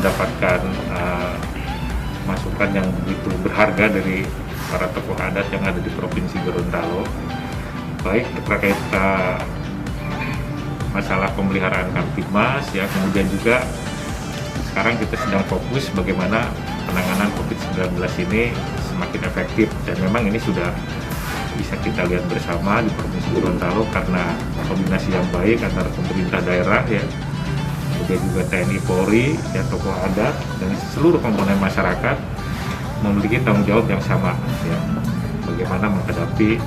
mendapatkan masukan yang begitu berharga dari para tokoh adat yang ada di Provinsi Gorontalo, baik terkait masalah pemeliharaan Kamtibmas, ya, kemudian juga sekarang kita sedang fokus bagaimana penanganan COVID-19 ini semakin efektif, dan memang ini sudah bisa kita lihat bersama di Provinsi Gorontalo karena kombinasi yang baik antara pemerintah daerah, ya, kemudian juga TNI Polri, ya, tokoh adat dan seluruh komponen masyarakat memiliki tanggung jawab yang sama, ya, bagaimana menghadapi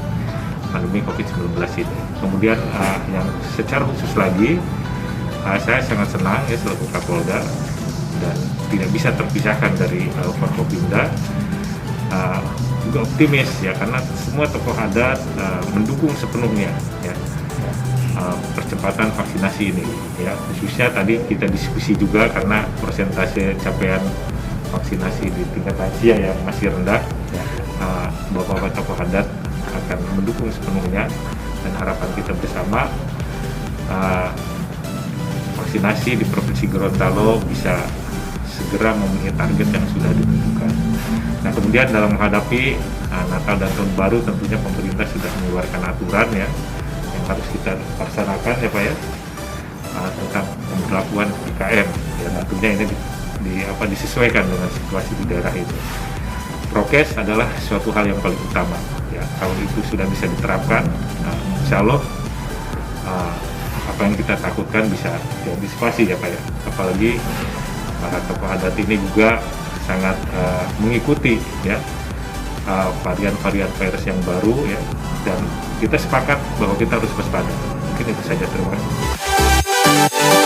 pandemi COVID-19 ini. Kemudian yang secara khusus lagi, saya sangat senang, ya, selaku Kapolda, dan tidak bisa terpisahkan dari Forkopimda, juga optimis, ya, karena semua tokoh adat mendukung sepenuhnya, ya, percepatan vaksinasi ini, ya, khususnya tadi kita diskusi juga karena persentase capaian vaksinasi di tingkat lansia yang masih rendah, ya, bapak-bapak tokoh adat akan mendukung sepenuhnya, dan harapan kita bersama vaksinasi di Provinsi Gorontalo bisa segera memenuhi target yang sudah ditentukan. Nah, kemudian dalam menghadapi Natal dan Tahun Baru, tentunya pemerintah sudah mengeluarkan aturan, ya, yang harus kita laksanakan, ya Pak, ya, tentang pemberlakuan PPKM. Ya, tentunya ini disesuaikan dengan situasi di daerah itu. Prokes adalah suatu hal yang paling utama, ya. Kalau itu sudah bisa diterapkan, insya Allah apa yang kita takutkan bisa diantisipasi, ya Pak, ya. Apalagi para tokoh adat ini juga sangat mengikuti, ya, varian-varian virus yang baru, ya, dan kita sepakat bahwa kita harus waspada. Mungkin itu saja, terima kasih.